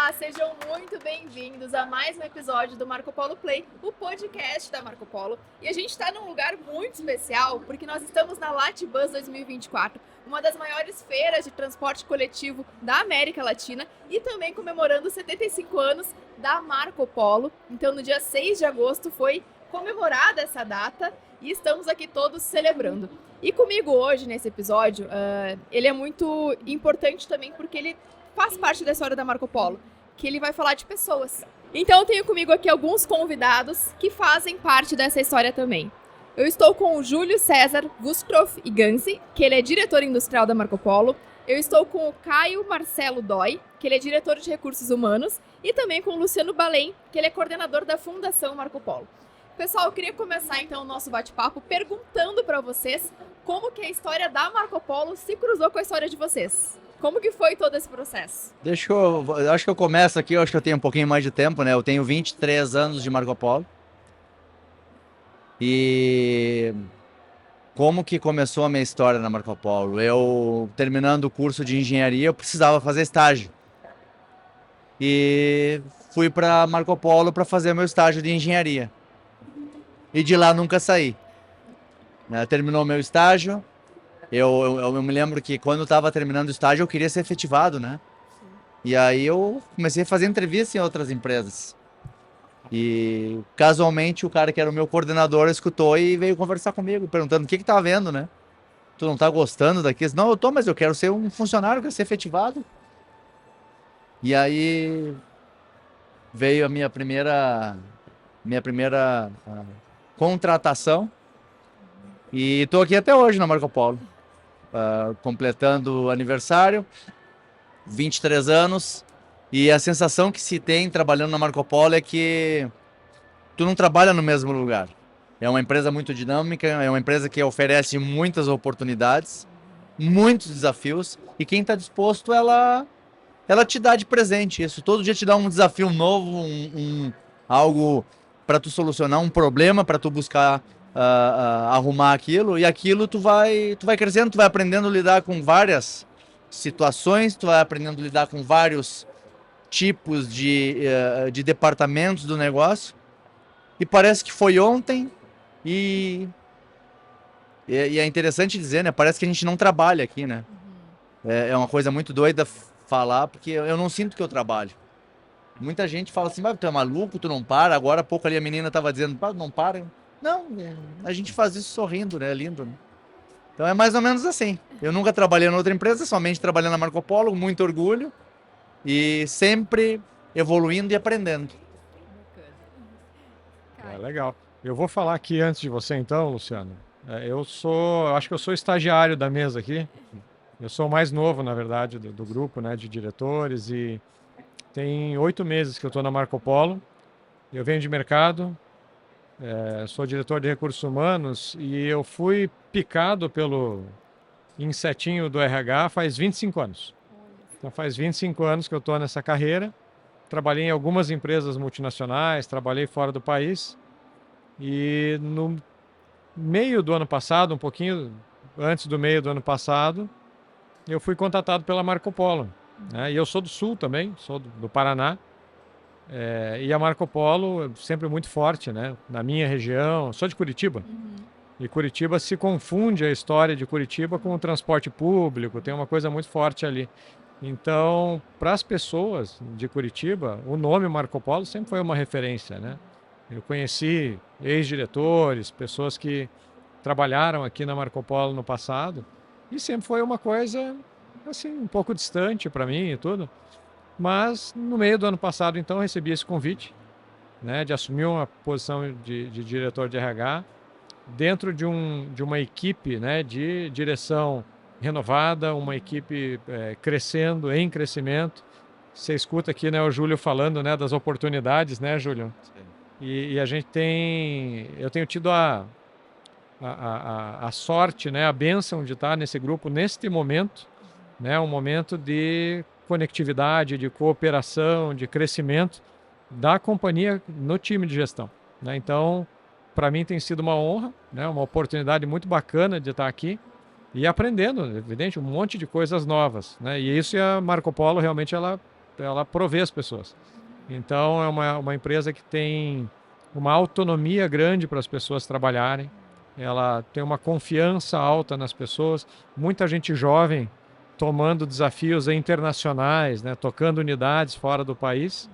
Olá, sejam muito bem-vindos a mais um episódio do Marco Polo Play, o podcast da Marco Polo. E a gente está num lugar muito especial porque nós estamos na Latibus 2024, uma das maiores feiras de transporte coletivo da América Latina e também comemorando os 75 anos da Marco Polo. Então, no dia 6 de agosto foi comemorada essa data e estamos aqui todos celebrando. E comigo hoje, nesse episódio, ele é muito importante também porque ele faz parte da história da Marco Polo, que ele vai falar de pessoas. Então eu tenho comigo aqui alguns convidados que fazem parte dessa história também. Eu estou com o Júlio César Wustroff e Ganzi, que ele é diretor industrial da Marco Polo. Eu estou com o Caio Marcelo Dói, que ele é diretor de recursos humanos. E também com o Luciano Balém, que ele é coordenador da Fundação Marco Polo. Pessoal, eu queria começar então o nosso bate-papo perguntando para vocês como que a história da Marco Polo se cruzou com a história de vocês. Como que foi todo esse processo? Eu acho que eu começo aqui, eu acho que eu tenho um pouquinho mais de tempo, né? Eu tenho 23 anos de Marco Polo. E como que começou a minha história na Marco Polo? Eu, terminando o curso de engenharia, eu precisava fazer estágio. E fui para Marco Polo para fazer meu estágio de engenharia. E de lá nunca saí. Terminou meu estágio. Eu me lembro que quando eu estava terminando o estágio, eu queria ser efetivado, né? E aí eu comecei a fazer entrevista em outras empresas. E casualmente o cara que era o meu coordenador escutou e veio conversar comigo, perguntando o que tá vendo, né? Tu não tá gostando daqui? Eu disse, não, eu tô, mas eu quero ser um funcionário, eu quero ser efetivado. E aí veio a minha primeira contratação e tô aqui até hoje na Marco Polo, completando o aniversário, 23 anos. E a sensação que se tem trabalhando na Marco Polo é que tu não trabalha no mesmo lugar. É uma empresa muito dinâmica, é uma empresa que oferece muitas oportunidades, muitos desafios, e quem está disposto, ela te dá de presente isso. Todo dia te dá um desafio novo, algo para tu solucionar, um problema para tu buscar arrumar aquilo, e aquilo tu vai crescendo, tu vai aprendendo a lidar com várias situações, tu vai aprendendo a lidar com vários tipos de departamentos do negócio. E parece que foi ontem e é interessante dizer, né? Parece que a gente não trabalha aqui, né? É uma coisa muito doida falar, porque eu não sinto que eu trabalho. Muita gente fala assim, mas tu é maluco, tu não para. Agora há pouco ali a menina tava dizendo, não para. Não, a gente faz isso sorrindo, né? É lindo, né? Então é mais ou menos assim. Eu nunca trabalhei em outra empresa, somente trabalhando na Marco Polo, com muito orgulho. E sempre evoluindo e aprendendo. Legal. Eu vou falar aqui antes de você então, Luciano. Acho que eu sou estagiário da mesa aqui. Eu sou o mais novo, na verdade, do grupo, né, de diretores, e tem 8 meses que eu estou na Marco Polo. Eu venho de mercado, sou diretor de recursos humanos e eu fui picado pelo insetinho do RH faz 25 anos. Então faz 25 anos que eu estou nessa carreira. Trabalhei em algumas empresas multinacionais, trabalhei fora do país. E no meio do ano passado, um pouquinho antes do meio do ano passado, eu fui contatado pela Marco Polo, né? E eu sou do Sul também, sou do Paraná. E a Marco Polo é sempre muito forte, né? Na minha região, sou de Curitiba. E Curitiba se confunde a história de Curitiba com o transporte público, tem uma coisa muito forte ali. Então, para as pessoas de Curitiba, o nome Marco Polo sempre foi uma referência, né? Eu conheci ex-diretores, pessoas que trabalharam aqui na Marco Polo no passado, e sempre foi uma coisa assim um pouco distante para mim e tudo. Mas no meio do ano passado, então, recebi esse convite, né, de assumir uma posição de diretor de RH dentro de uma equipe, né, de direção renovada, uma equipe crescendo, em crescimento. Você escuta aqui, né, o Júlio falando, né, das oportunidades, né, Júlio? E eu tenho tido a sorte, né, a bênção de estar nesse grupo neste momento, né, um momento de conectividade, de cooperação, de crescimento da companhia no time de gestão, né? Então, para mim tem sido uma honra, né, uma oportunidade muito bacana de estar aqui e aprendendo, evidente, um monte de coisas novas, né? E isso a Marco Polo realmente ela ela provê as pessoas. Então, é uma empresa que tem uma autonomia grande para as pessoas trabalharem, ela tem uma confiança alta nas pessoas, muita gente jovem tomando desafios internacionais, né, tocando unidades fora do país,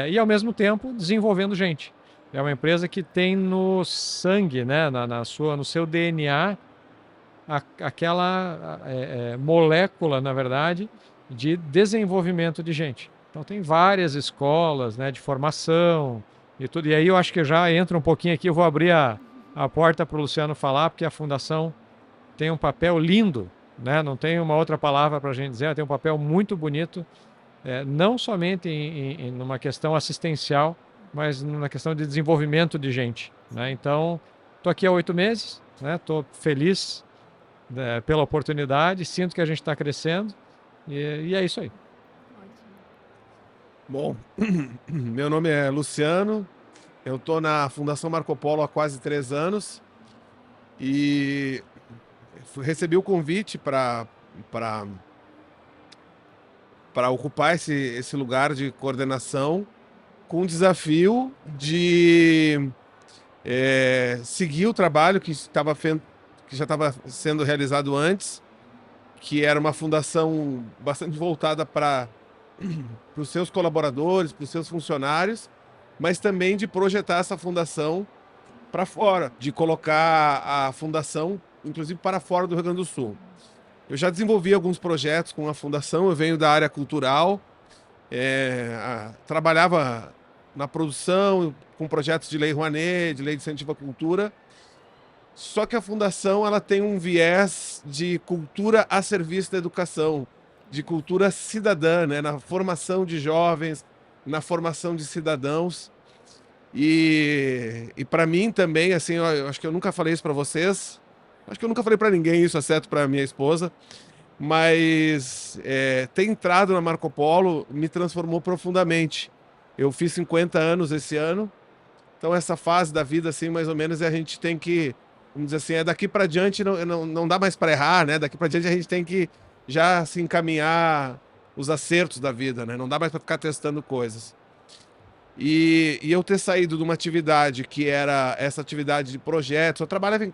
e ao mesmo tempo desenvolvendo gente. É uma empresa que tem no sangue, né, no seu DNA, aquela molécula, na verdade, de desenvolvimento de gente. Então tem várias escolas, né, de formação e tudo. E aí eu acho que já entra um pouquinho aqui, eu vou abrir a porta para o Luciano falar, porque a Fundação tem um papel lindo, né? Não tem uma outra palavra para a gente dizer, ela tem um papel muito bonito, não somente numa questão assistencial, mas na questão de desenvolvimento de gente, né? Então, estou aqui há 8 meses, né? Estou feliz pela oportunidade, sinto que a gente está crescendo e é isso aí. Bom, meu nome é Luciano, eu estou na Fundação Marco Polo há quase 3 anos e recebi o convite para ocupar esse lugar de coordenação com o desafio de seguir o trabalho que já estava sendo realizado antes, que era uma fundação bastante voltada para os seus colaboradores, para os seus funcionários, mas também de projetar essa fundação para fora, de colocar a fundação, inclusive, para fora do Rio Grande do Sul. Eu já desenvolvi alguns projetos com a fundação, eu venho da área cultural, trabalhava na produção, com projetos de Lei Rouanet, de Lei de Incentivo à Cultura, só que a fundação ela tem um viés de cultura a serviço da educação, de cultura cidadã, né? Na formação de jovens, na formação de cidadãos. E para mim também, assim, eu acho que eu nunca falei isso para vocês, acho que eu nunca falei para ninguém isso, exceto para minha esposa, mas ter entrado na Marco Polo me transformou profundamente. Eu fiz 50 anos esse ano, então essa fase da vida, assim, mais ou menos, a gente tem que, vamos dizer assim, daqui para diante não dá mais para errar, né? Daqui para diante a gente tem que já se encaminhar os acertos da vida, né? Não dá mais para ficar testando coisas. E eu ter saído de uma atividade que era essa atividade de projetos, eu trabalhei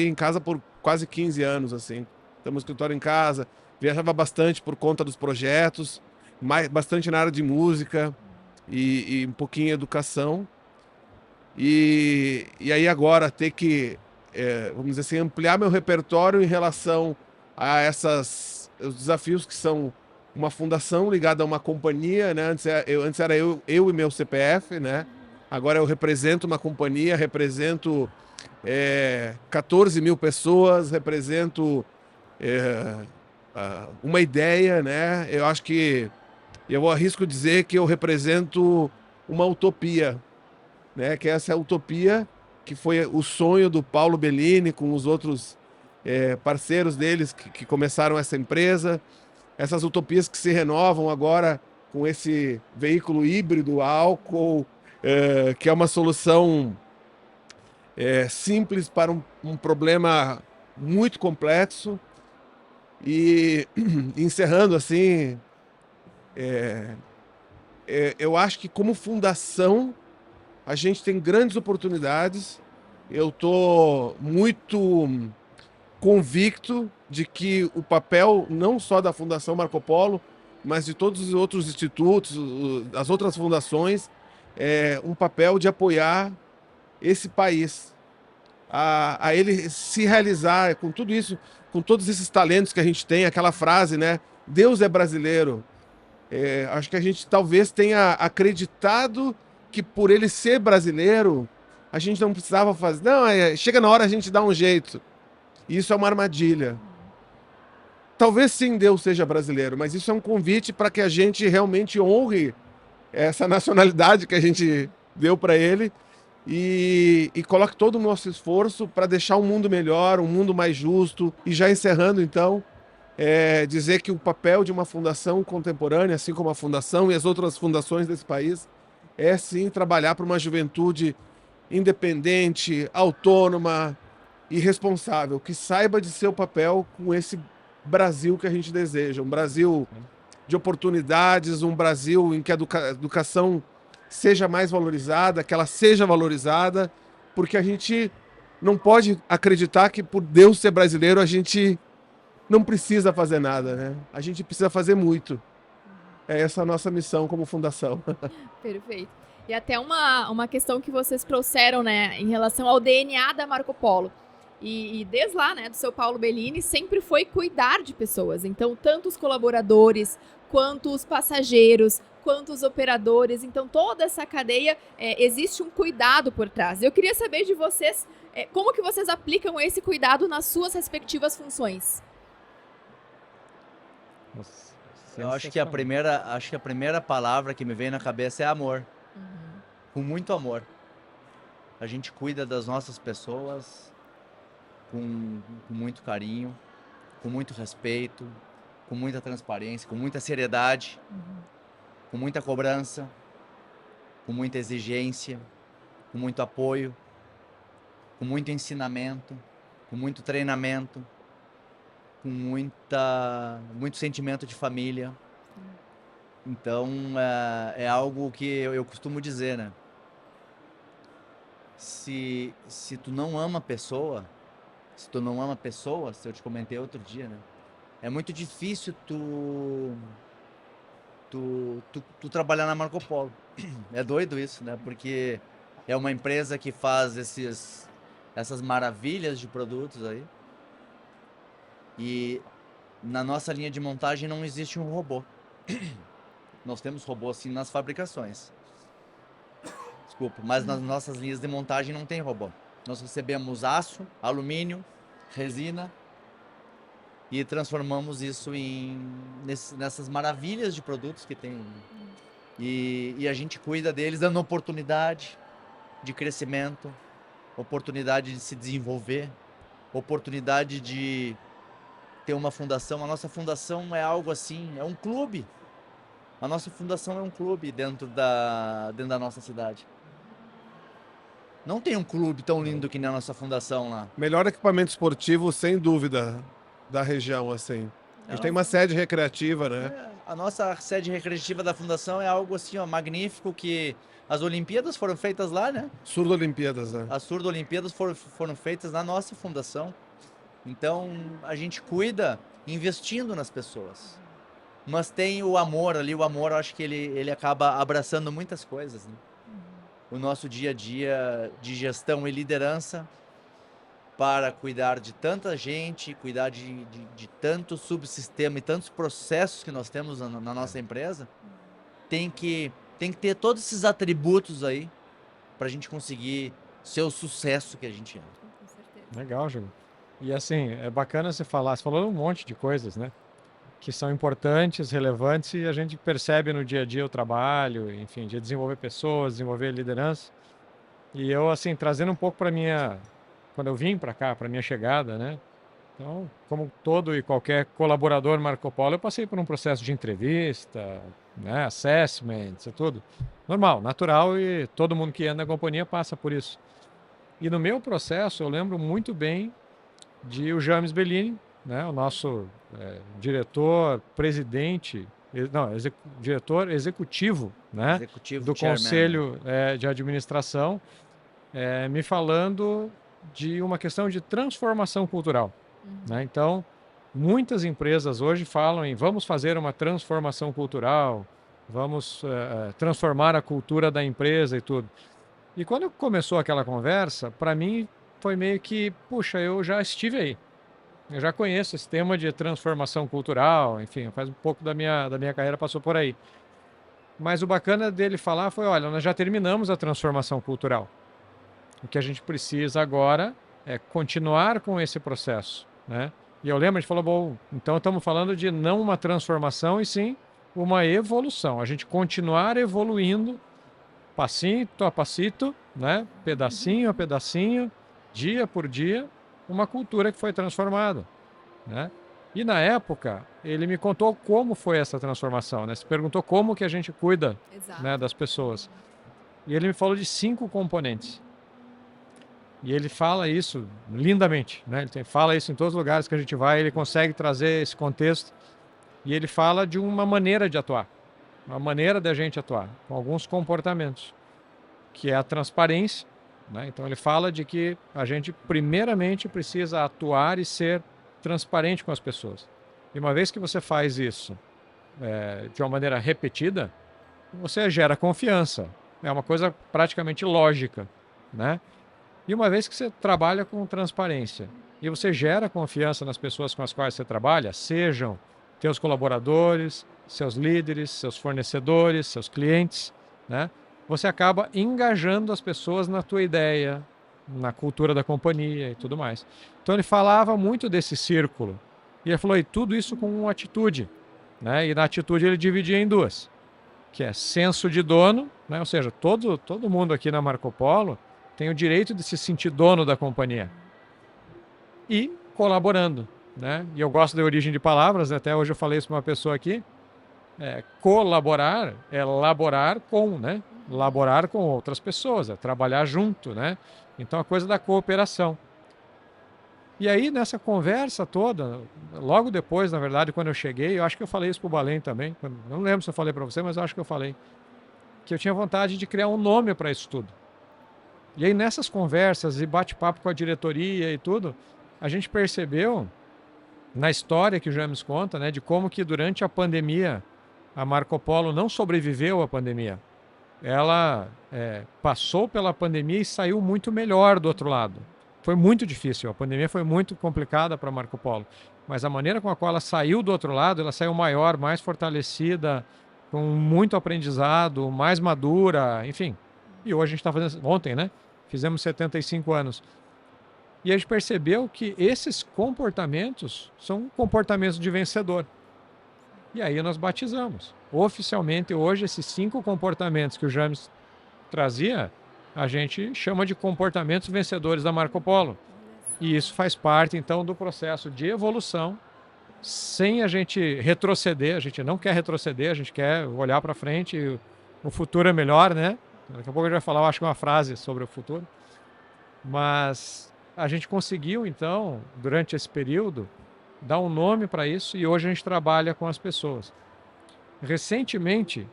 em casa por quase 15 anos, assim. Temos escritório em casa, viajava bastante por conta dos projetos, bastante na área de música e um pouquinho em educação. E aí agora ter que, vamos dizer assim, ampliar meu repertório em relação a os desafios que são uma fundação ligada a uma companhia, né? Antes era eu e meu CPF, né? Agora eu represento uma companhia, represento 14 mil pessoas, represento uma ideia, né? Eu acho que eu arrisco dizer que eu represento uma utopia, né? Que essa é a utopia que foi o sonho do Paulo Bellini com os outros parceiros deles que começaram essa empresa. Essas utopias que se renovam agora com esse veículo híbrido álcool, que é uma solução simples para um problema muito complexo. E encerrando assim, eu acho que como fundação a gente tem grandes oportunidades. Eu estou muito convicto de que o papel não só da Fundação Marco Polo, mas de todos os outros institutos, as outras fundações, é um papel de apoiar esse país, a ele se realizar com tudo isso, com todos esses talentos que a gente tem, aquela frase, né? Deus é brasileiro. Acho que a gente talvez tenha acreditado que por ele ser brasileiro, a gente não precisava fazer. Não, chega na hora a gente dá um jeito. Isso é uma armadilha. Talvez sim Deus seja brasileiro, mas isso é um convite para que a gente realmente honre essa nacionalidade que a gente deu para ele e coloque todo o nosso esforço para deixar um mundo melhor, um mundo mais justo. E já encerrando então, dizer que o papel de uma fundação contemporânea, assim como a fundação e as outras fundações desse país, é sim trabalhar para uma juventude independente, autônoma e responsável, que saiba de seu papel com esse Brasil que a gente deseja, um Brasil de oportunidades, um Brasil em que a educação seja mais valorizada, que ela seja valorizada, porque a gente não pode acreditar que por Deus ser brasileiro a gente não precisa fazer nada, né? A gente precisa fazer muito. É essa a nossa missão como fundação. Perfeito. E até uma questão que vocês trouxeram, né, em relação ao DNA da Marco Polo. E desde lá, né, do seu Paulo Bellini, sempre foi cuidar de pessoas. Então, tanto os colaboradores, quanto os passageiros, quanto os operadores. Então, toda essa cadeia, existe um cuidado por trás. Eu queria saber de vocês, como que vocês aplicam esse cuidado nas suas respectivas funções? Nossa, Eu acho que a primeira palavra que me vem na cabeça é amor. Com muito amor. A gente cuida das nossas pessoas com muito carinho, com muito respeito, com muita transparência, com muita seriedade, com muita cobrança, com muita exigência, com muito apoio, com muito ensinamento, com muito treinamento, com muito sentimento de família. Então, é algo que eu costumo dizer, né? Se tu não ama pessoa, se eu te comentei outro dia, né? É muito difícil tu trabalhar na Marco Polo. É doido isso, né? Porque é uma empresa que faz essas maravilhas de produtos aí. E na nossa linha de montagem não existe um robô. Nós temos robô sim nas fabricações. Desculpa, mas nas nossas linhas de montagem não tem robô. Nós recebemos aço, alumínio, resina e transformamos isso nessas maravilhas de produtos que tem. E a gente cuida deles dando oportunidade de crescimento, oportunidade de se desenvolver, oportunidade de ter uma fundação. A nossa fundação é algo assim, é um clube. A nossa fundação é um clube dentro da nossa cidade. Não tem um clube tão lindo que nem a nossa fundação lá. Melhor equipamento esportivo, sem dúvida, da região, assim. A gente tem uma sede recreativa, né? A nossa sede recreativa da fundação é algo assim, ó, magnífico, que as Olimpíadas foram feitas lá, né? Surdo-Olimpíadas, né? As Surdo-Olimpíadas foram feitas na nossa fundação. Então, a gente cuida investindo nas pessoas. Mas tem o amor ali, o amor eu acho que ele acaba abraçando muitas coisas, né? O nosso dia a dia de gestão e liderança para cuidar de tanta gente, cuidar de tanto subsistema e tantos processos que nós temos na nossa empresa, tem que ter todos esses atributos aí para a gente conseguir ser o sucesso que a gente é. Com certeza. Legal, Júlio. E assim, é bacana você falou um monte de coisas, né? Que são importantes, relevantes e a gente percebe no dia a dia o trabalho, enfim, de desenvolver pessoas, desenvolver liderança. E eu, assim, trazendo um pouco quando eu vim para cá, para minha chegada, né? Então, como todo e qualquer colaborador Marco Polo, eu passei por um processo de entrevista, né? Assessments e tudo. Normal, natural e todo mundo que anda na companhia passa por isso. E no meu processo, eu lembro muito bem de o James Bellini, né, o nosso diretor, presidente, diretor executivo, né, Executivo do chairman, Conselho de Administração, me falando de uma questão de transformação cultural. Né? Então, muitas empresas hoje falam em vamos fazer uma transformação cultural, vamos transformar a cultura da empresa e tudo. E quando começou aquela conversa, para mim foi meio que, puxa, eu já estive aí. Eu já conheço esse tema de transformação cultural, enfim, faz um pouco da minha carreira passou por aí. Mas o bacana dele falar foi, olha, nós já terminamos a transformação cultural. O que a gente precisa agora é continuar com esse processo, né? E eu lembro, a gente falou, bom, então estamos falando de não uma transformação, e sim uma evolução. A gente continuar evoluindo, passito a passito, né? Pedacinho a pedacinho, dia por dia, uma cultura que foi transformada, né? E na época, ele me contou como foi essa transformação, né? Se perguntou como que a gente cuida, né, das pessoas. E ele me falou de 5 componentes. E ele fala isso lindamente, né? Ele fala isso em todos os lugares que a gente vai, ele consegue trazer esse contexto. E ele fala de uma maneira de atuar, uma maneira da gente atuar, com alguns comportamentos, que é a transparência, né? Então ele fala de que a gente primeiramente precisa atuar e ser transparente com as pessoas. E uma vez que você faz isso de uma maneira repetida, você gera confiança. É uma coisa praticamente lógica, né? E uma vez que você trabalha com transparência e você gera confiança nas pessoas com as quais você trabalha, sejam teus colaboradores, seus líderes, seus fornecedores, seus clientes, né? Você acaba engajando as pessoas na tua ideia, na cultura da companhia e tudo mais. Então ele falava muito desse círculo. E ele falou, e tudo isso com atitude, né? E na atitude ele dividia em duas, que é senso de dono, né? Ou seja, todo mundo aqui na Marco Polo tem o direito de se sentir dono da companhia. E colaborando, né? E eu gosto da origem de palavras, né? Até hoje eu falei isso para uma pessoa aqui. Colaborar é laborar com, né? Laborar com outras pessoas, é trabalhar junto, né? Então a coisa da cooperação. E aí nessa conversa toda, logo depois, na verdade, quando eu cheguei, eu acho que eu falei isso pro Balém também, não lembro se eu falei para você, mas eu acho que eu falei, que eu tinha vontade de criar um nome para isso tudo. E aí nessas conversas e bate-papo com a diretoria e tudo, a gente percebeu, na história que o James conta, né, de como que durante a pandemia, a Marco Polo não sobreviveu à pandemia. Ela passou pela pandemia e saiu muito melhor do outro lado. Foi muito difícil, a pandemia foi muito complicada para a Marco Polo, mas a maneira com a qual ela saiu do outro lado, ela saiu maior, mais fortalecida, com muito aprendizado, mais madura, enfim. E hoje a gente está fazendo, ontem, né? Fizemos 75 anos. E a gente percebeu que esses comportamentos são comportamentos de vencedor. E aí nós batizamos. Oficialmente, hoje, esses 5 comportamentos que o James trazia, a gente chama de comportamentos vencedores da Marco Polo. E isso faz parte, então, do processo de evolução, sem a gente retroceder. A gente não quer retroceder, a gente quer olhar para frente. E o futuro é melhor, né? Daqui a pouco a gente vai falar, eu acho que uma frase sobre o futuro. Mas a gente conseguiu, então, durante esse período, dar um nome para isso e hoje a gente trabalha com as pessoas. Recentemente,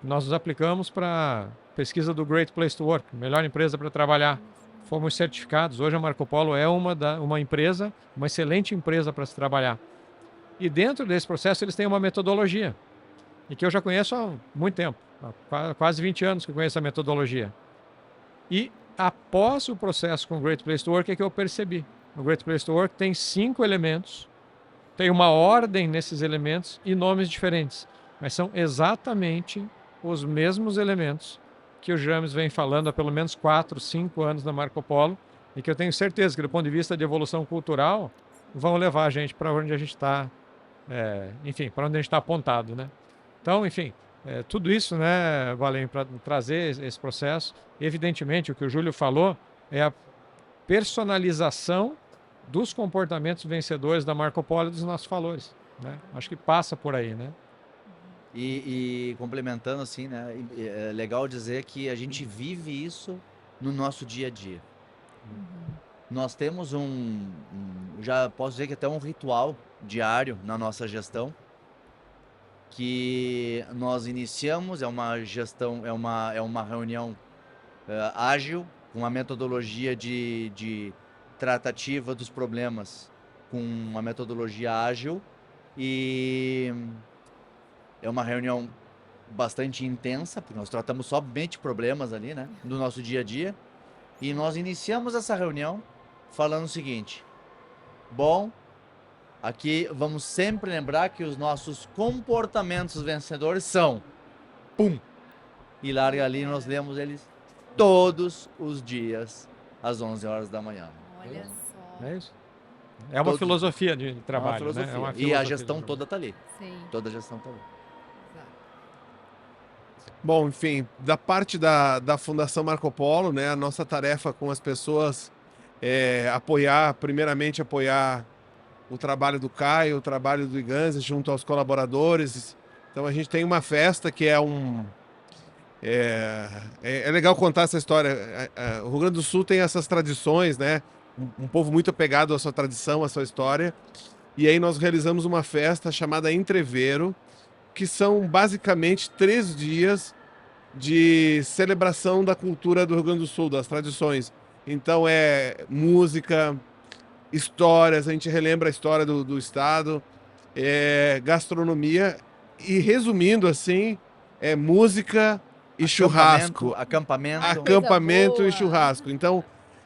nós nos aplicamos para pesquisa do Great Place to Work, melhor empresa para trabalhar. Fomos certificados. Hoje a Marco Polo é uma empresa, uma excelente empresa para se trabalhar. E dentro desse processo eles têm uma metodologia, e que eu já conheço há muito tempo, há quase 20 anos que eu conheço a metodologia. E após o processo com o Great Place to Work é que eu percebi. O Great Place to Work tem 5 elementos, tem uma ordem nesses elementos e nomes diferentes, mas são exatamente os mesmos elementos que o James vem falando há pelo menos 4, 5 anos na Marco Polo, e que eu tenho certeza que do ponto de vista de evolução cultural vão levar a gente para onde a gente está, enfim, para onde a gente está apontado, né? Então, enfim, tudo isso, né, Valem, para trazer esse processo. Evidentemente, o que o Júlio falou é a personalização dos comportamentos vencedores da Marco Polo e dos nossos valores, né? Acho que passa por aí, né? E complementando assim, né? É legal dizer que a gente vive isso no nosso dia a dia. Nós temos já posso dizer que até um ritual diário na nossa gestão, que nós iniciamos, é uma gestão, é uma reunião ágil, com uma metodologia de tratativa dos problemas, com uma metodologia ágil, e é uma reunião bastante intensa, porque nós tratamos somente problemas ali, né, do nosso dia a dia, e nós iniciamos essa reunião falando o seguinte: bom, aqui vamos sempre lembrar que os nossos comportamentos vencedores são pum, e larga ali, nós lemos eles todos os dias às 11 horas da manhã. Olha só. É isso. É uma filosofia de trabalho, né? É uma E a filosofia gestão de toda tá ali. Sim. Toda a gestão tá ali. Exato. Bom, enfim, da parte da Fundação Marco Polo, né, a nossa tarefa com as pessoas é primeiramente apoiar o trabalho do Caio, o trabalho do Iganzi junto aos colaboradores. Então a gente tem uma festa que é é legal contar essa história. O Rio Grande do Sul tem essas tradições, né? Um povo muito apegado à sua tradição, à sua história. E aí nós realizamos uma festa chamada Entreveiro, que são basicamente 3 dias de celebração da cultura do Rio Grande do Sul, das tradições. Então é música, histórias, a gente relembra a história do estado, gastronomia e, resumindo assim, é música e churrasco. Acampamento. Acampamento boa. e churrasco. Então,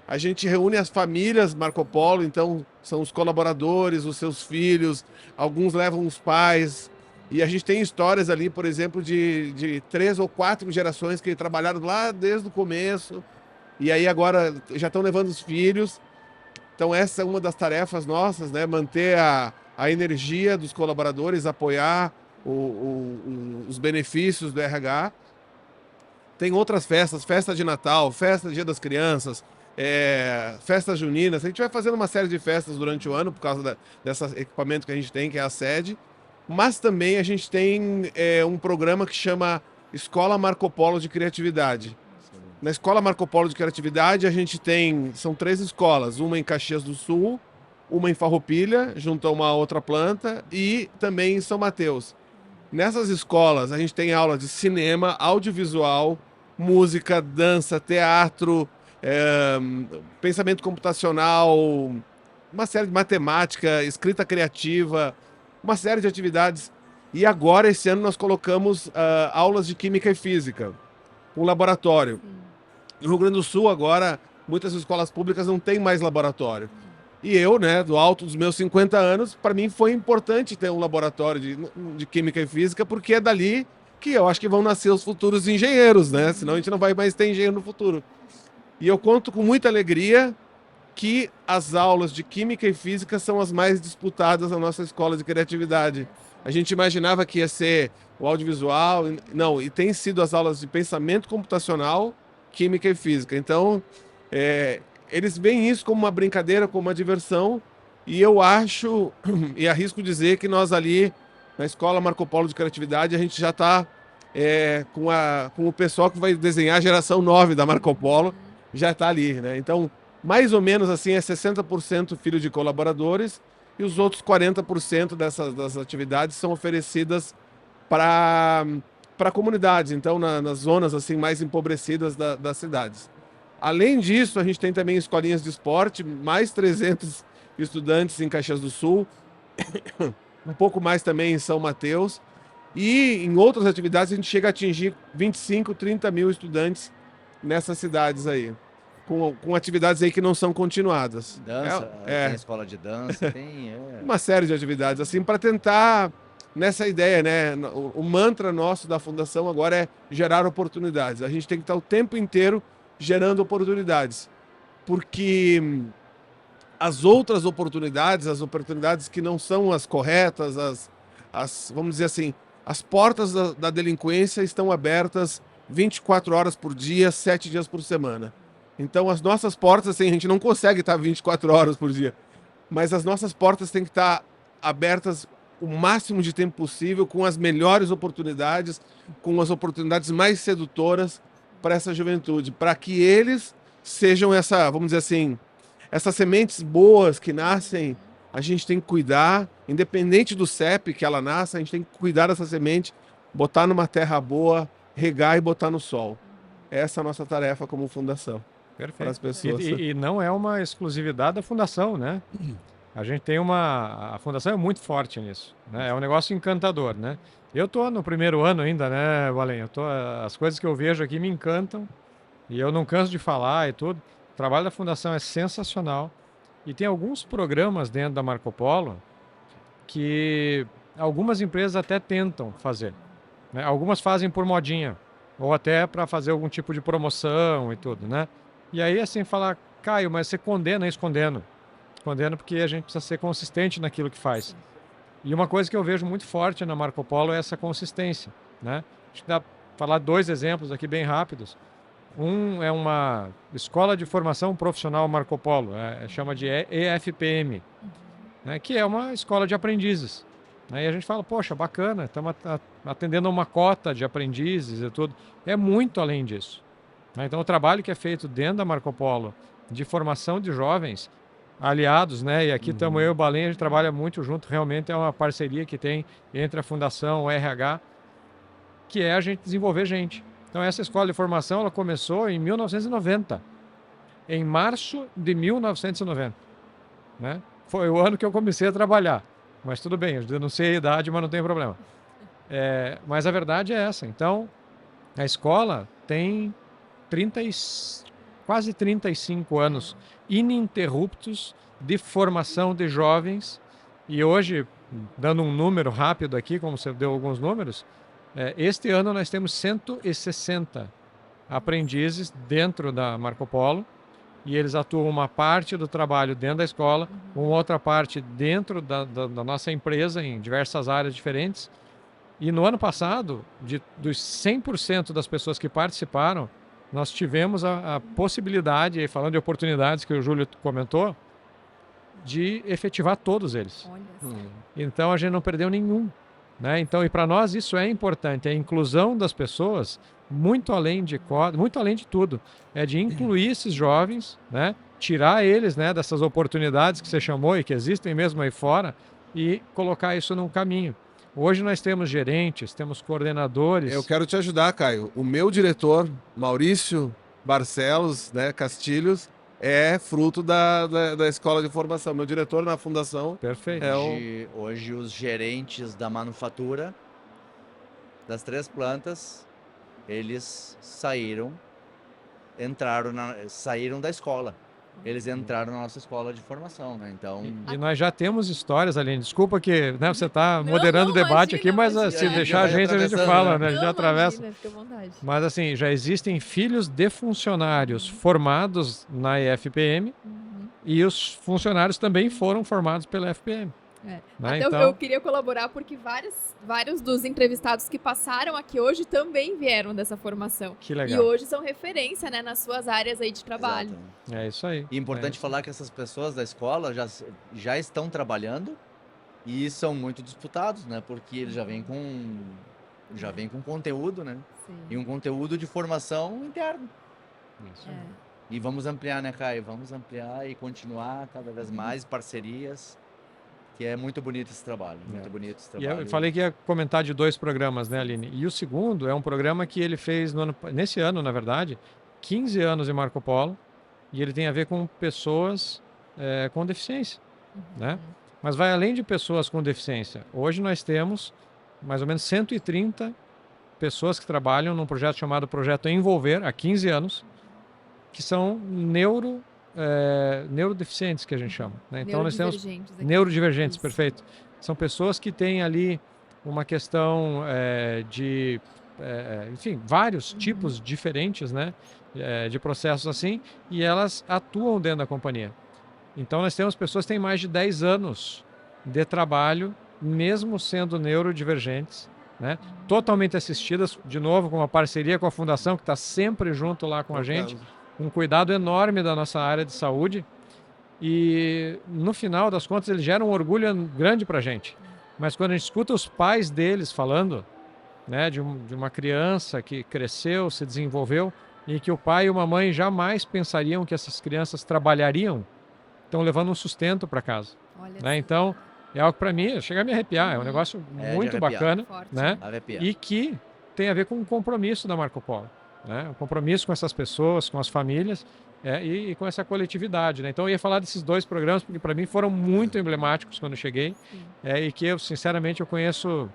a gente reúne as famílias Marco Polo, então são os colaboradores, os seus filhos, alguns levam os pais. E a gente tem histórias ali, por exemplo, de 3 ou 4 gerações que trabalharam lá desde o começo. E aí agora já estão levando os filhos. Então essa é uma das tarefas nossas, né? Manter a energia dos colaboradores, apoiar os benefícios do RH. Tem outras festas, festa de Natal, festa do Dia das Crianças, festas juninas. A gente vai fazendo uma série de festas durante o ano por causa desse equipamento que a gente tem, que é a sede. Mas também a gente tem um programa que chama Escola Marco Polo de Criatividade. Na Escola Marco Polo de Criatividade a gente são 3 escolas, uma em Caxias do Sul, uma em Farroupilha, junto a uma outra planta, e também em São Mateus. Nessas escolas a gente tem aula de cinema, audiovisual, música, dança, teatro, pensamento computacional, uma série de matemática, escrita criativa, uma série de atividades. E agora, esse ano, nós colocamos aulas de química e física, um laboratório. No Rio Grande do Sul, agora, muitas escolas públicas não têm mais laboratório. E eu, né, do alto dos meus 50 anos, para mim foi importante ter um laboratório de química e física, porque é dali que eu acho que vão nascer os futuros engenheiros, né? Senão a gente não vai mais ter engenheiro no futuro. E eu conto com muita alegria que as aulas de química e física são as mais disputadas na nossa escola de criatividade. A gente imaginava que ia ser o audiovisual, não, e tem sido as aulas de pensamento computacional, química e física. Então, eles veem isso como uma brincadeira, como uma diversão, e eu acho, e arrisco dizer que nós ali, na Escola Marco Polo de Criatividade, a gente já está com o pessoal que vai desenhar a geração 9 da Marco Polo, já está ali, né? Então, mais ou menos assim, é 60% filho de colaboradores, e os outros 40% das atividades são oferecidas para comunidades, então nas zonas assim mais empobrecidas das cidades. Além disso, a gente tem também escolinhas de esporte, mais 300 estudantes em Caxias do Sul, um pouco mais também em São Mateus, e em outras atividades a gente chega a atingir 25, 30 mil estudantes nessas cidades aí, com atividades aí que não são continuadas. Dança, tem escola de dança, tem... Uma série de atividades, assim, para tentar, nessa ideia, né? O mantra nosso da Fundação agora é gerar oportunidades. A gente tem que estar o tempo inteiro gerando oportunidades, porque as outras oportunidades, as oportunidades que não são as corretas, vamos dizer assim, as portas da delinquência estão abertas 24 horas por dia, 7 dias por semana. Então, as nossas portas, assim, a gente não consegue estar 24 horas por dia, mas as nossas portas têm que estar abertas o máximo de tempo possível, com as melhores oportunidades, com as oportunidades mais sedutoras para essa juventude, para que eles sejam vamos dizer assim, essas sementes boas que nascem, a gente tem que cuidar, independente do CEP que ela nasça, a gente tem que cuidar dessa semente, botar numa terra boa, regar e botar no sol. Essa é a nossa tarefa como fundação. Perfeito. Para as pessoas. E não é uma exclusividade da fundação, né? A gente tem a fundação é muito forte nisso, né? É um negócio encantador, né? Eu tô no primeiro ano ainda, né, Valen? As coisas que eu vejo aqui me encantam e eu não canso de falar e tudo. O trabalho da fundação é sensacional e tem alguns programas dentro da Marco Polo que algumas empresas até tentam fazer, né? Algumas fazem por modinha ou até para fazer algum tipo de promoção e tudo, né? E aí, assim, falar, Caio, mas você condena isso? Condeno. Condeno porque a gente precisa ser consistente naquilo que faz. E uma coisa que eu vejo muito forte na Marco Polo é essa consistência, né? Acho que dá para falar 2 exemplos aqui bem rápidos. Um é uma escola de formação profissional Marco Polo, chama de EFPM, né? Que é uma escola de aprendizes. Né? E a gente fala, poxa, bacana, estamos atendendo a uma cota de aprendizes e tudo. É muito além disso. Então, o trabalho que é feito dentro da Marco Polo de formação de jovens aliados, né? E aqui estamos eu e o Balém, a gente trabalha muito junto, realmente é uma parceria que tem entre a Fundação, o RH, que é a gente desenvolver gente. Então essa escola de formação, ela começou em 1990, em março de 1990, né? Foi o ano que eu comecei a trabalhar, mas tudo bem, eu não sei a idade, mas não tem problema. Mas a verdade é essa. Então, a escola tem quase 35 anos ininterruptos de formação de jovens. E hoje, dando um número rápido aqui, como você deu alguns números, este ano nós temos 160 aprendizes dentro da Marco Polo, e eles atuam uma parte do trabalho dentro da escola, uma outra parte dentro da nossa empresa, em diversas áreas diferentes. E no ano passado, dos 100% das pessoas que participaram, nós tivemos a possibilidade, falando de oportunidades que o Júlio comentou, de efetivar todos eles. Olha só. Então a gente não perdeu nenhum, né? Então, e para nós isso é importante, a inclusão das pessoas, muito além de tudo, é de incluir esses jovens, né? Tirar eles, né, dessas oportunidades que você chamou e que existem mesmo aí fora, e colocar isso num caminho. Hoje nós temos gerentes, temos coordenadores. Eu quero te ajudar, Caio. O meu diretor, Maurício Barcelos, né, Castilhos, é fruto da escola de formação. Meu diretor na fundação Perfeito. Hoje os gerentes da manufatura das 3 plantas, eles saíram da escola. Eles entraram na nossa escola de formação, né? Então, E nós já temos histórias, Aline. Desculpa que, né, você está Não, moderando o não, debate imagina, aqui, mas imagina. se É, deixar a já vai gente atravessando, fala, né? né? A gente já atravessa. Imagina, fica à vontade. Mas assim, já existem filhos de funcionários formados na IFPM e os funcionários também foram formados pela FPM. É. Né? Até Então, eu queria colaborar porque vários dos entrevistados que passaram aqui hoje também vieram dessa formação. que E legal. hoje são referência, né, nas suas áreas aí de trabalho. exato. É isso aí. E é importante falar que essas pessoas da escola já estão trabalhando e são muito disputados, né? Porque eles já vêm com conteúdo, né? Sim. E um conteúdo de formação interna. Isso aí. E vamos ampliar, né, Caio? Vamos ampliar e continuar cada vez mais parcerias, que é muito bonito esse trabalho. Muito bonito esse E trabalho. eu falei que ia comentar de 2 programas, né, Aline? E o segundo é um programa que ele fez nesse ano, na verdade, 15 anos de Marco Polo, e ele tem a ver com pessoas com deficiência, né? Mas vai além de pessoas com deficiência. Hoje nós temos mais ou menos 130 pessoas que trabalham num projeto chamado Projeto Envolver, há 15 anos, que são neurodeficientes, que a gente chama, né? Então nós temos Neurodivergentes aqui. neurodivergentes, Isso. perfeito. São pessoas que têm ali uma questão enfim, vários tipos diferentes, né, de processos assim, e elas atuam dentro da companhia. Então nós temos pessoas que têm mais de 10 anos de trabalho, mesmo sendo neurodivergentes, né, totalmente assistidas, de novo, com uma parceria com a Fundação, que está sempre junto lá com a gente, um cuidado enorme da nossa área de saúde, e no final das contas eles geram um orgulho grande para a gente. Mas quando a gente escuta os pais deles falando, né, de uma criança que cresceu, se desenvolveu, e que o pai e uma mãe jamais pensariam que essas crianças trabalhariam, estão levando um sustento para casa. Olha Né? só. Então, é algo que para mim chega a me arrepiar, é um negócio É de muito arrepiar. bacana, Forte. né? Arrepia. E que tem a ver com o compromisso da Marco Polo, né? O compromisso com essas pessoas, com as famílias, e com essa coletividade, né? Então eu ia falar desses 2 programas porque para mim foram muito emblemáticos quando eu cheguei, Sim. e que eu sinceramente eu conheço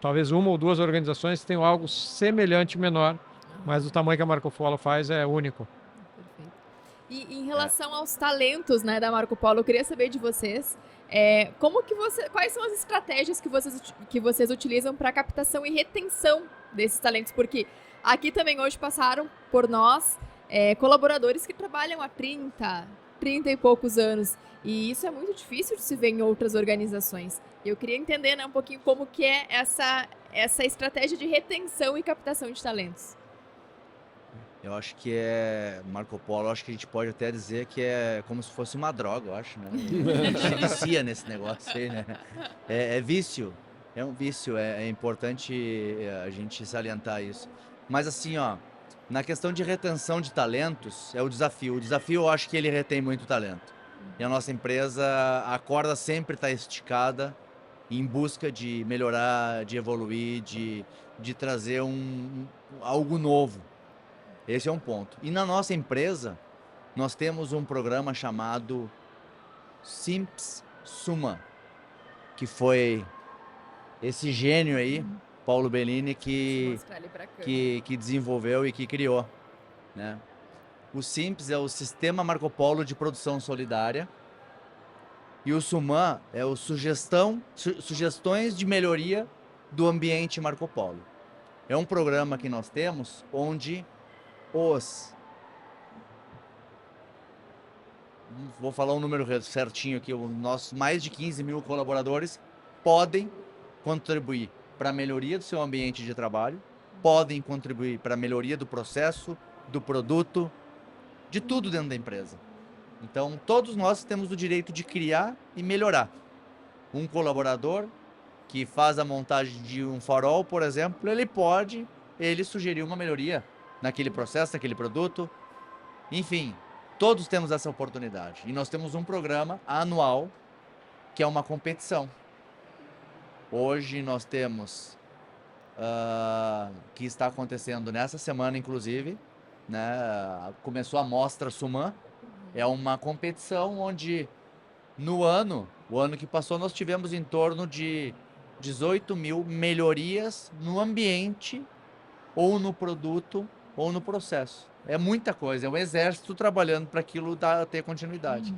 talvez 1 ou 2 organizações que tenham algo semelhante, menor, mas o tamanho que a Marco Polo faz é único. Perfeito. E em relação aos talentos, né, da Marco Polo, eu queria saber de vocês, quais são as estratégias que vocês utilizam para captação e retenção desses talentos? Porque aqui também hoje passaram por nós colaboradores que trabalham há 30 e poucos anos. E isso é muito difícil de se ver em outras organizações. Eu queria entender, né, um pouquinho como que é essa estratégia de retenção e captação de talentos. Eu acho que Marco Polo, acho que a gente pode até dizer que é como se fosse uma droga, eu acho, né? A gente se vicia nesse negócio aí, né? É vício, é um vício, é importante a gente salientar isso. Mas assim, ó, Na questão de retenção de talentos, é o desafio. O desafio, eu acho que ele retém muito talento. E a nossa empresa, a corda sempre está esticada em busca de melhorar, de evoluir, de trazer algo novo. Esse é um ponto. E na nossa empresa, nós temos um programa chamado Simps Suma, que foi esse gênio aí, Paulo Bellini, Vou que mostrar ali pra câmera. que desenvolveu e que criou, né? O Simps é o Sistema Marco Polo de Produção Solidária e o Suman é o Sugestões de Melhoria do Ambiente Marco Polo. É um programa que nós temos onde vou falar um número certinho aqui, os nossos mais de 15 mil colaboradores podem contribuir para a melhoria do seu ambiente de trabalho, podem contribuir para a melhoria do processo, do produto, de tudo dentro da empresa. Então, todos nós temos o direito de criar e melhorar. Um colaborador que faz a montagem de um farol, por exemplo, ele sugerir uma melhoria naquele processo, naquele produto. Enfim, todos temos essa oportunidade. E nós temos um programa anual que é uma competição. Hoje nós temos, que está acontecendo nessa semana, inclusive, né? Começou a Mostra Suman. É uma competição onde o ano que passou, nós tivemos em torno de 18 mil melhorias no ambiente, ou no produto, ou no processo. É muita coisa, é um exército trabalhando para aquilo ter continuidade.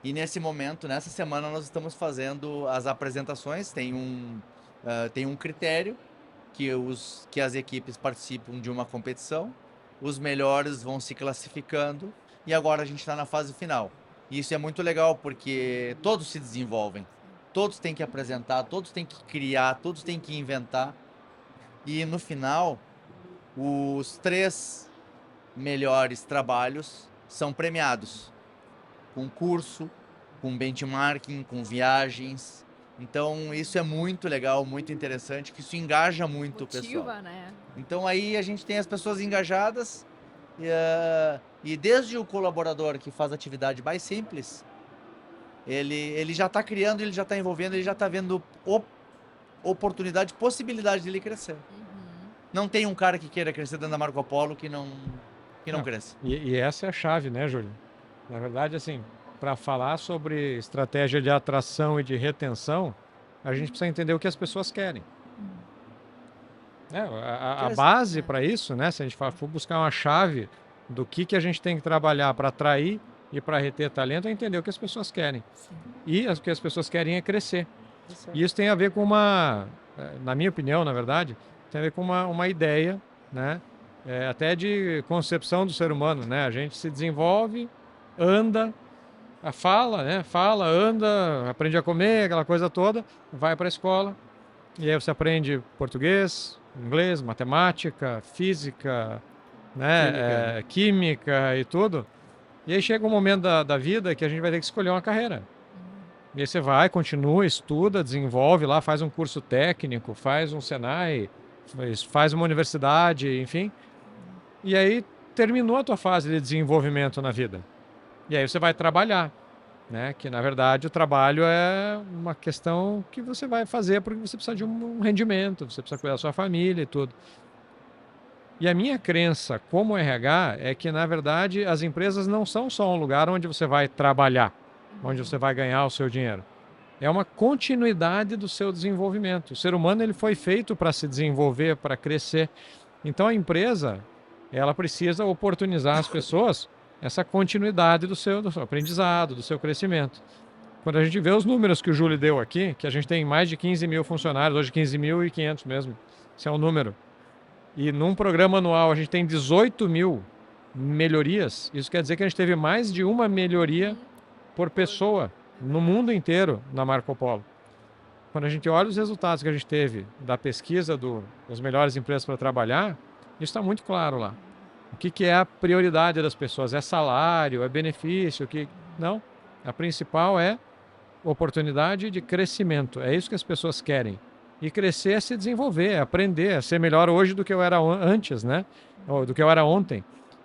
E nesse momento, nessa semana, nós estamos fazendo as apresentações, tem um critério que as equipes participam de uma competição, os melhores vão se classificando, e agora a gente está na fase final. E isso é muito legal, porque todos se desenvolvem, todos têm que apresentar, todos têm que criar, todos têm que inventar. E no final, os 3 melhores trabalhos são premiados, com curso, com benchmarking, com viagens. Então isso é muito legal, muito interessante, que isso engaja muito o pessoal. Motiva, né? Então aí a gente tem as pessoas engajadas, e desde o colaborador que faz atividade mais simples, ele já está criando, ele já está envolvendo, ele já está vendo oportunidade, possibilidade de ele crescer. Não tem um cara que queira crescer dentro da Marco Polo que não cresce. E essa é a chave, né, Júlio? Na verdade, assim, para falar sobre estratégia de atração e de retenção, a gente precisa entender o que as pessoas querem. A base para isso, né, se a gente for buscar uma chave do que a gente tem que trabalhar para atrair e para reter talento, é entender o que as pessoas querem. Sim. E o que as pessoas querem é crescer. E isso tem a ver com na minha opinião, na verdade, tem a ver com uma ideia, né, até de concepção do ser humano, né? A gente se desenvolve, anda, fala, anda, aprende a comer, aquela coisa toda, vai para a escola, e aí você aprende português, inglês, matemática, física, né, química e tudo. E aí chega um momento da vida que a gente vai ter que escolher uma carreira. E aí você vai, continua, estuda, desenvolve lá, faz um curso técnico, faz um Senai, faz uma universidade, enfim. E aí terminou a tua fase de desenvolvimento na vida. E aí você vai trabalhar, né? Que na verdade o trabalho é uma questão que você vai fazer porque você precisa de um rendimento, você precisa cuidar da sua família e tudo. E a minha crença como RH é que na verdade as empresas não são só um lugar onde você vai trabalhar, onde você vai ganhar o seu dinheiro. É uma continuidade do seu desenvolvimento. O ser humano ele foi feito para se desenvolver, para crescer. Então a empresa ela precisa oportunizar as pessoas essa continuidade do seu aprendizado, do seu crescimento. Quando a gente vê os números que o Júlio deu aqui, que a gente tem mais de 15 mil funcionários, hoje 15.500 mesmo, esse é o número. E num programa anual a gente tem 18 mil melhorias, isso quer dizer que a gente teve mais de uma melhoria por pessoa no mundo inteiro na Marco Polo. Quando a gente olha os resultados que a gente teve da pesquisa das melhores empresas para trabalhar, isso está muito claro lá. O que é a prioridade das pessoas? É salário? É benefício? Não. A principal é oportunidade de crescimento. É isso que as pessoas querem. e crescer é se desenvolver, é aprender, é ser melhor hoje do que eu era antes, né? Ou do que eu era ontem.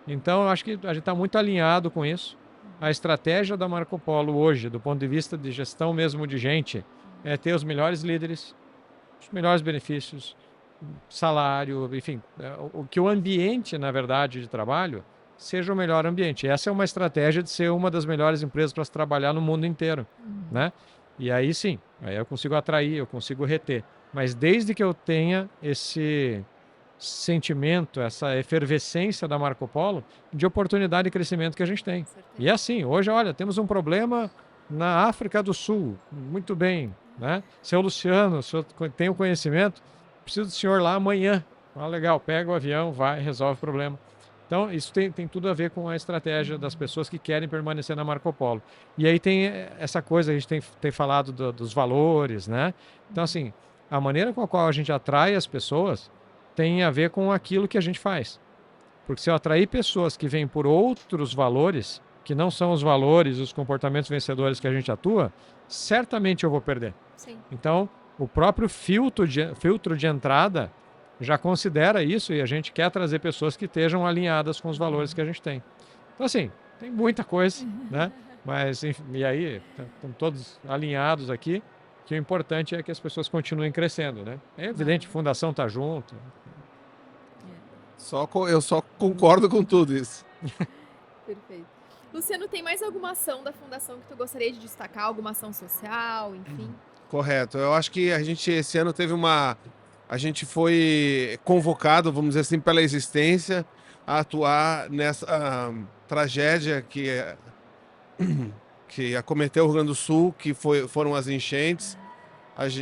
Então, eu acho que a gente está muito alinhado com isso. A estratégia da Marco Polo hoje, do ponto de vista de gestão mesmo de gente, é ter os melhores líderes, os melhores benefícios, salário, enfim, que o ambiente, na verdade, de trabalho seja o melhor ambiente. Essa é uma estratégia de ser uma das melhores empresas para se trabalhar no mundo inteiro, né? E aí sim, aí eu consigo atrair, eu consigo reter. Mas desde que eu tenha esse sentimento, essa efervescência da Marco Polo de oportunidade e crescimento que a gente tem. E é assim, hoje, olha, temos um problema na África do Sul. Muito bem, né? Seu Luciano, o senhor tem o conhecimento, preciso do senhor lá amanhã. Ah, legal, pega o avião, vai, resolve o problema. Então, isso tem tudo a ver com a estratégia das pessoas que querem permanecer na Marco Polo. E aí tem essa coisa, a gente tem falado dos valores, né? Então, assim, a maneira com a qual a gente atrai as pessoas tem a ver com aquilo que a gente faz. Porque se eu atrair pessoas que vêm por outros valores, que não são os valores, os comportamentos vencedores que a gente atua, certamente eu vou perder. Sim. Então, o próprio filtro de entrada já considera isso e a gente quer trazer pessoas que estejam alinhadas com os valores que a gente tem. Então, assim, tem muita coisa, né? Mas, enfim, e aí, estão todos alinhados aqui, que o importante é que as pessoas continuem crescendo, né? É evidente, a fundação está junto. Eu só concordo com tudo isso. Perfeito. Luciano, tem mais alguma ação da Fundação que tu gostaria de destacar? Alguma ação social, enfim? Correto. Eu acho que a gente esse ano teve uma... A gente foi convocado, vamos dizer assim, pela existência, a atuar nessa tragédia que acometeu o Rio Grande do Sul, que foram as enchentes.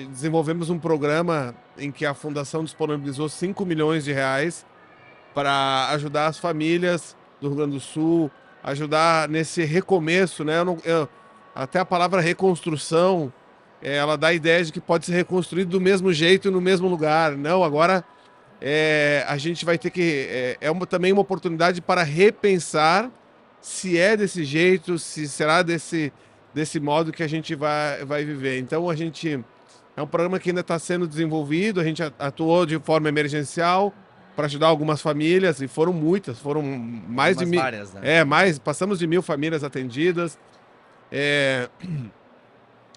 Desenvolvemos um programa em que a Fundação disponibilizou 5 milhões de reais para ajudar as famílias do Rio Grande do Sul, ajudar nesse recomeço, né? Até a palavra reconstrução, ela dá a ideia de que pode ser reconstruído do mesmo jeito e no mesmo lugar. Não, agora a gente vai ter que... também uma oportunidade para repensar se é desse jeito, se será desse modo que a gente vai viver. Então, é um programa que ainda está sendo desenvolvido, a gente atuou de forma emergencial para ajudar algumas famílias, e foram muitas, foram mais de 1.000. Várias, né? Passamos de 1.000 famílias atendidas.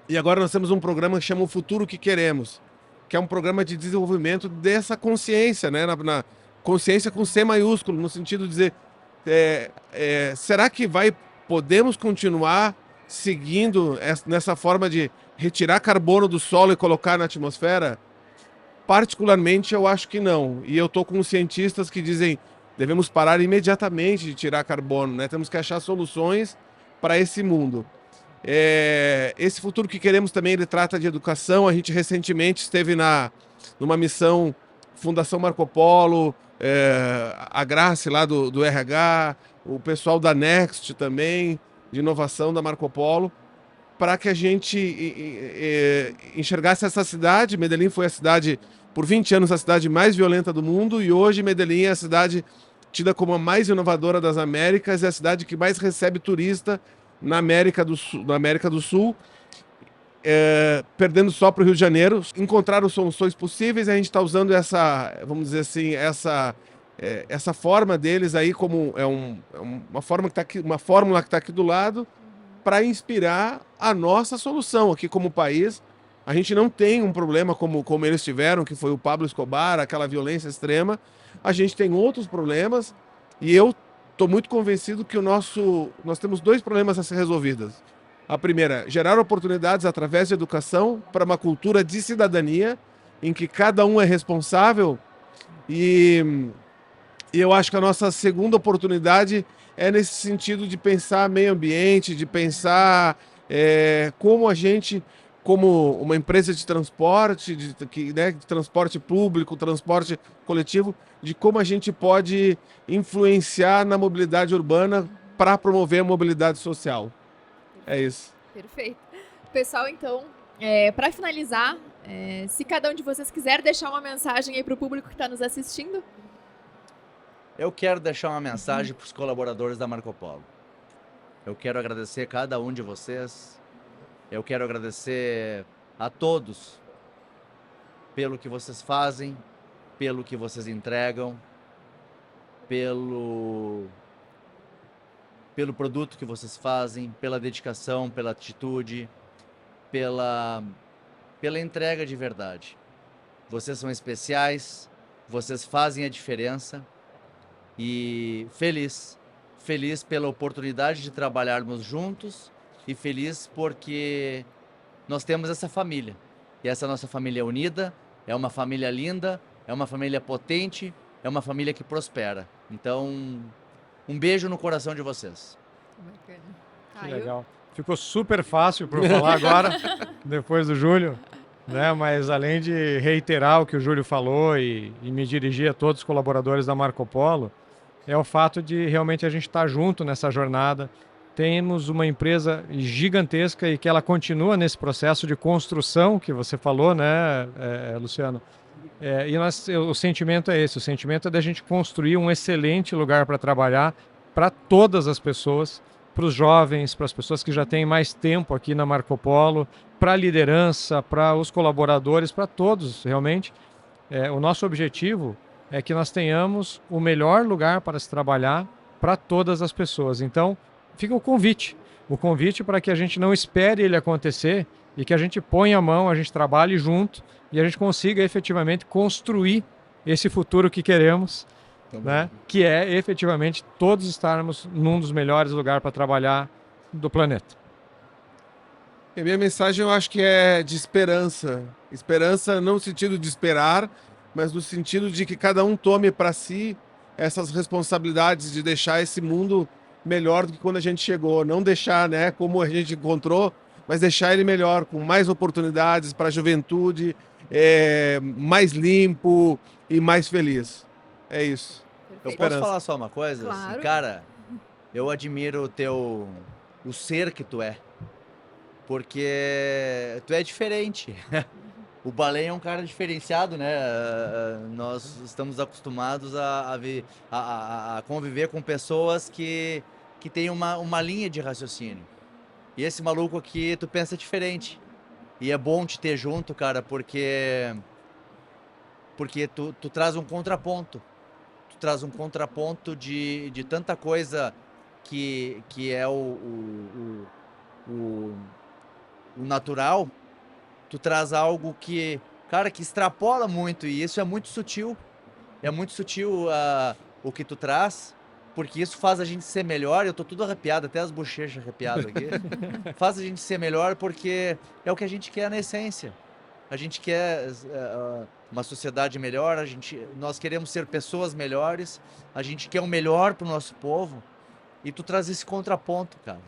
E agora nós temos um programa que chama O Futuro que Queremos, que é um programa de desenvolvimento dessa consciência, né? Na consciência com C maiúsculo, no sentido de dizer, será que podemos continuar seguindo nessa forma de retirar carbono do solo e colocar na atmosfera? Particularmente, eu acho que não. E eu estou com cientistas que dizem devemos parar imediatamente de tirar carbono, né? Temos que achar soluções para esse mundo. Esse futuro que queremos também, ele trata de educação. A gente recentemente esteve numa missão Fundação Marco Polo, a Grace lá do RH, o pessoal da Next também, de inovação da Marco Polo, para que a gente enxergasse essa cidade. Medellín foi por 20 anos, a cidade mais violenta do mundo, e hoje Medellín é a cidade tida como a mais inovadora das Américas, é a cidade que mais recebe turista na América do Sul, perdendo só para o Rio de Janeiro. Encontraram soluções possíveis, a gente está usando vamos dizer assim, essa forma deles aí como uma fórmula que está aqui do lado, para inspirar a nossa solução aqui como país. A gente não tem um problema como eles tiveram, que foi o Pablo Escobar, aquela violência extrema. A gente tem outros problemas, e eu estou muito convencido que nós temos 2 problemas a ser resolvidos. A primeira, gerar oportunidades através de educação para uma cultura de cidadania, em que cada um é responsável. E eu acho que a nossa segunda oportunidade é nesse sentido de pensar meio ambiente, de pensar como a gente, como uma empresa de transporte, de transporte público, transporte coletivo, de como a gente pode influenciar na mobilidade urbana para promover a mobilidade social. É isso. Perfeito. Pessoal, então, para finalizar, se cada um de vocês quiser deixar uma mensagem aí para o público que está nos assistindo. Eu quero deixar uma mensagem para os colaboradores da Marco Polo. Eu quero agradecer a cada um de vocês. Eu quero agradecer a todos pelo que vocês fazem, pelo que vocês entregam, pelo produto que vocês fazem, pela dedicação, pela atitude, pela entrega de verdade. Vocês são especiais, vocês fazem a diferença e feliz pela oportunidade de trabalharmos juntos e feliz porque nós temos essa família. E essa nossa família é unida, é uma família linda, é uma família potente, é uma família que prospera. Então, um beijo no coração de vocês. Bacana. Que Eu- legal. Ficou super fácil para eu falar agora, depois do Júlio, né? Mas além de reiterar o que o Júlio falou e me dirigir a todos os colaboradores da Marco Polo, é o fato de realmente a gente estar junto nessa jornada. Temos uma empresa gigantesca e que ela continua nesse processo de construção que você falou, né, Luciano? O sentimento é esse, o sentimento é da gente construir um excelente lugar para trabalhar para todas as pessoas, para os jovens, para as pessoas que já têm mais tempo aqui na Marco Polo, para a liderança, para os colaboradores, para todos realmente. O nosso objetivo é que nós tenhamos o melhor lugar para se trabalhar para todas as pessoas. Então, fica o convite para que a gente não espere ele acontecer e que a gente ponha a mão, a gente trabalhe junto e a gente consiga efetivamente construir esse futuro que queremos, né? Que é efetivamente todos estarmos num dos melhores lugares para trabalhar do planeta. E a minha mensagem eu acho que é de esperança. Esperança não no sentido de esperar, mas no sentido de que cada um tome para si essas responsabilidades de deixar esse mundo melhor do que quando a gente chegou. Não deixar, né, como a gente encontrou, mas deixar ele melhor, com mais oportunidades para a juventude, mais limpo e mais feliz. É isso. Eu Perfeito. posso falar só uma coisa? Claro. Assim, cara, eu admiro o ser que tu é. Porque tu é diferente. O Balém é um cara diferenciado, né? Nós estamos acostumados a conviver com pessoas que têm uma linha de raciocínio. E esse maluco aqui, tu pensa diferente. E é bom te ter junto, cara, porque tu traz um contraponto. Tu traz um contraponto de tanta coisa que é o natural. Tu traz algo que, cara, que extrapola muito, e isso é muito sutil. É muito sutil o que tu traz, porque isso faz a gente ser melhor. Eu tô tudo arrepiado, até as bochechas arrepiadas aqui. Faz a gente ser melhor porque é o que a gente quer na essência. A gente quer uma sociedade melhor, nós queremos ser pessoas melhores, a gente quer o melhor pro nosso povo, e tu traz esse contraponto, cara.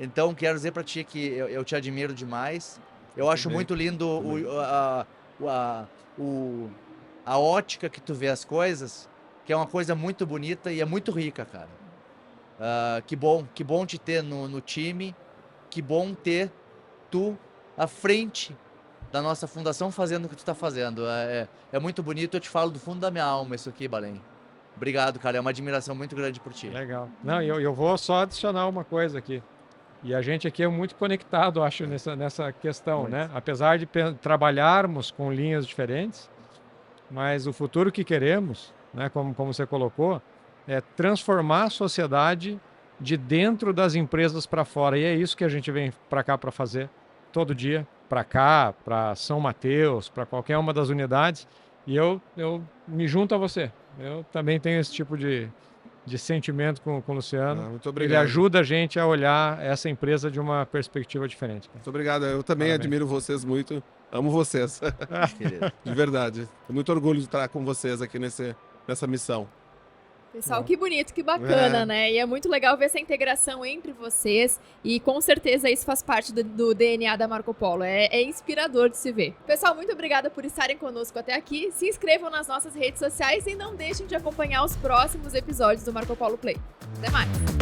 Então, quero dizer pra ti que eu te admiro demais. Eu acho muito lindo a ótica que tu vê as coisas, que é uma coisa muito bonita e é muito rica, cara. Que bom te ter no time, que bom ter tu à frente da nossa fundação fazendo o que tu tá fazendo. É muito bonito, eu te falo do fundo da minha alma isso aqui, Balém. Obrigado, cara, é uma admiração muito grande por ti. Legal. Não, eu vou só adicionar uma coisa aqui. E a gente aqui é muito conectado, acho, nessa questão, Muito. né? Apesar de trabalharmos com linhas diferentes, mas o futuro que queremos, né, como você colocou, é transformar a sociedade de dentro das empresas para fora. E é isso que a gente vem para cá para fazer todo dia, para cá, para São Mateus, para qualquer uma das unidades. E eu me junto a você. Eu também tenho esse tipo de sentimento com o Luciano. Muito Ele obrigado. ajuda a gente a olhar essa empresa de uma perspectiva diferente. Muito obrigado. Eu também Parabéns. admiro vocês muito. Amo vocês. Querido. De verdade. É muito orgulho de estar com vocês aqui nessa missão. Pessoal, que bonito, que bacana, né? E é muito legal ver essa integração entre vocês e com certeza isso faz parte do DNA da Marco Polo. É inspirador de se ver. Pessoal, muito obrigada por estarem conosco até aqui. Se inscrevam nas nossas redes sociais e não deixem de acompanhar os próximos episódios do Marco Polo Play. Até mais!